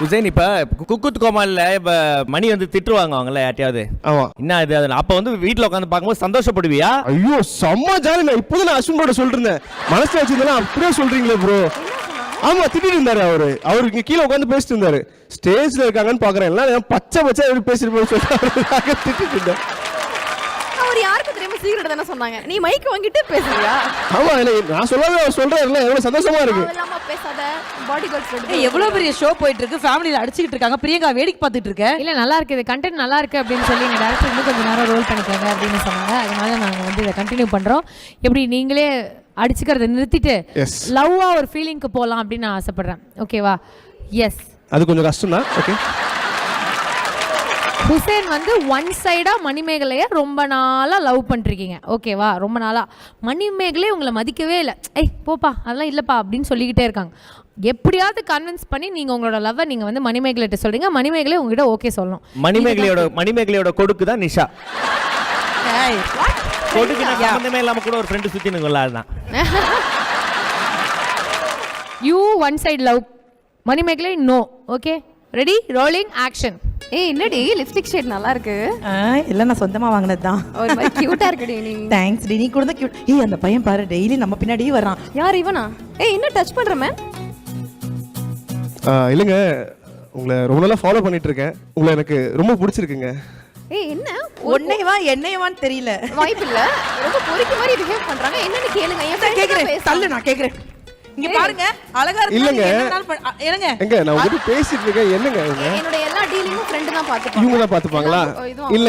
உசேன் இப்ப குக்குத் கோமாளில இப்ப மணி வந்து திட்டுவாங்க அவங்கள யார்ட்டையாவது. ஆமா. என்ன இது அது அப்ப வந்து வீட்ல உட்காந்து பார்க்கும்போது சந்தோஷப்படுவியா? ஐயோ செம்ம ஜாலி. நான் இப்போதான் நான் அஸ்வின் ப்ரோட சொல்லிட்டு இருந்தேன். மனசுல வச்சிருந்தா அப்படியே சொல்றீங்களே ப்ரோ. ஆமா திட்டிட்டு இருந்தாரு அவரு இங்க கீழே உட்காந்து பேசிட்டு இருந்தாரு. ஸ்டேஜ்ல இருக்காங்கன்னு பாக்குறேன் எல்லாம் பச்சை பேசிட்டு சொல்லிட்டு திட்டிட்டு இருந்தேன். அவர் யாருக்கு தெரியுமா சீக்கிரம் தானே சொன்னாங்க, நீ மைக் வாங்கிட்டு பேசுறியா? ஆமா நான் சொல்லாத சொல்றேன்ல எவ்வளவு சந்தோஷமா இருக்கு. அதெல்லாம் பேசாத பாடி கார்ட்ஸ். எவ்வளவு பெரிய ஷோ போயிட்டு இருக்கு, ஃபேமிலில அடிச்சிட்டு இருக்காங்க, பிரியங்கா வேடிக்கை பார்த்துட்டு இருக்க. இல்ல நல்லா இருக்கு, இது கண்டென்ட் நல்லா இருக்கு அப்படின்னு சொல்லி எங்க டைரக்டர் இன்னும் கொஞ்சம் நேரம் ரோல் பண்ணிக்கோங்க அப்படின்னு சொன்னாங்க. அதனால நாங்க வந்து இதை கண்டினியூ பண்றோம். எப்படி நீங்களே அடிச்சுக்கிறத நிறுத்திட்டு லவ்வா ஒரு ஃபீலிங்க்கு போகலாம் அப்படின்னு நான் ஆசைப்படுறேன். ஓகேவா? எஸ், அது கொஞ்சம் கஷ்டம் தான். ஓகே. ஹுசேன் வந்து ஒன் சைடா மணிமேகலைய ரொம்ப நாளா லவ் பண்ணிருக்கீங்க. ஓகேவா? ரொம்ப நாளா மணிமேகலை உங்களை மதிக்கவே இல்லை. ஏய் போப்பா அதெல்லாம் இல்லப்பா அப்படின்னு சொல்லிக்கிட்டே இருக்காங்க. எப்படியாவது கன்வின்ஸ் பண்ணி நீங்க உங்களோட லவ்வை நீங்க வந்து மணிமேகலைட்ட சொல்றீங்க. மணிமேகலை உங்ககிட்ட ஓகே சொல்லணும். மணிமேகலையோட கொடுக்கு தான் நிஷா. கொடுக்கு நான் சம்பந்தமே இல்லாம கூட ஒரு ஃப்ரெண்ட் சுத்தி நிக்கல. அதுதான் you one side love, Manimegalai no. Okay ready, rolling action. ஏய் என்னடி லிப்ஸ்டிக் ஷேட் நல்லா இருக்கு. இல்ல நான் சொந்தமா வாங்குனது தான். ஒரு மாதிரி கியூட்டா இருக்குடி நீ. தேங்க்ஸ் டி, நீ கூட தான் கியூட். ஏய் அந்த பையன் பாரு டெய்லி நம்ம பின்னாடியே வரான். யார் இவனா? ஏய் என்ன டச் பண்ற மேம்? இல்லங்க உங்களை ரொம்ப நாளா ஃபாலோ பண்ணிட்டு இருக்கேன். உங்களை எனக்கு ரொம்ப பிடிச்சிருக்குங்க. ஏய் என்ன ஒன்னையவா என்னையவான்னு தெரியல. வாய்ப்பு இல்ல, ரொம்ப பொறுக்கி மாதிரி பிஹேவ் பண்றாங்க. என்னன்னு கேளுங்க. ஏன் கேக்குறேன் தள்ளு, நான் கேக்குறேன். இங்க பாருங்க அழகா இருக்கு. இல்லங்க என்னங்க எங்க நான் உங்க பேசிட்டு இருக்கேன். என்னங்க இவங்க என்னோட எல்லா டீலிங்கும் ஃப்ரெண்ட் தான் பாத்துப்பாங்க. இவங்க தான் பாத்துப்பாங்களா? இல்ல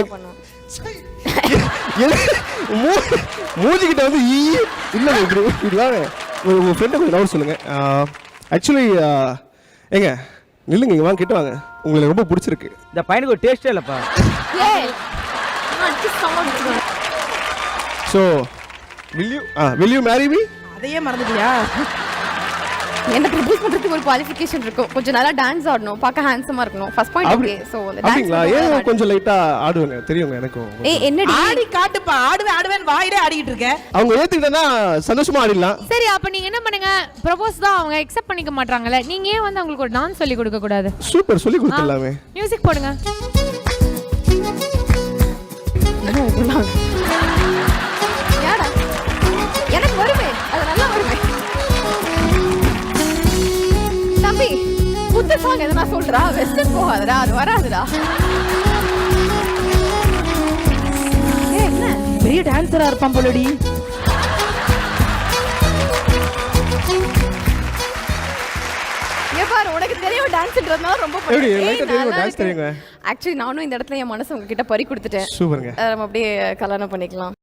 மூஞ்சி கிட்ட வந்து இல்ல இப்படி வாங்க. உங்க ஃப்ரெண்ட் கொஞ்சம் நோட் சொல்லுங்க. ஆக்சுவலி ஏங்க நில்லுங்க, இங்க வாங்க கிட்ட வாங்க. உங்களுக்கு ரொம்ப பிடிச்சிருக்கு. இந்த பையனுக்கு ஒரு டேஸ்டே இல்லப்பா. ஏய் நான் just sound. So will you marry me? அதையே மறந்துட்டியா? என்ன ப்ரொபோஸ் பண்றதுக்கு ஒரு குவாலிஃபிகேஷன் இருக்கும். கொஞ்சம் நல்லா டான்ஸ் ஆடணும், பார்க்க ஹேண்ட்ஸமா இருக்கணும். First point okay. சோ அந்த அப்படிங்களா? ஏன் கொஞ்சம் லைட்டா ஆடுவாங்க தெரியுங்க எனக்கு. ஏய் என்னடி ஆடி காட்டுப்பா. ஆடுவேன் வாயிலே ஆடிட்டு இருக்க. அவங்க ஏத்துக்கிட்டா சந்தோஷமா ஆடிடலாம். சரி அப்ப நீங்க என்ன பண்ணுங்க, ப்ரொபோஸ் தான் அவங்க அக்செப்ட் பண்ணிக்க மாட்டாங்கல, நீங்க ஏன் வந்து அவங்களுக்கு ஒரு டான்ஸ் சொல்லி கொடுக்க கூடாது? சூப்பர் சொல்லி கொடுத்துடலாமே. மியூசிக் போடுங்க. யாரா? எனக்கு வருமே, அது நல்லா வருமே. தம்பி புத்த சாங் எதனா சொல்றா, வெஸ்டர்ன் போகாதடா, அது வராதுடா. ஏய் என்ன பெரிய டான்சரா இருப்பான் போலடி. பாரு உனக்கு தெரியும் டான்ஸ்ன்றதுனால ரொம்ப எப்படி லைட்டா தெரியும் டான்ஸ் தெரியுங்க. ஆக்சுவலி நானும் இந்த இடத்துல என் மனசு உங்ககிட்ட பறி கொடுத்துட்டேன். சூப்பர்ங்க. நம்ம அப்படியே கல்யாணம் பண்ணிக்கலாம்.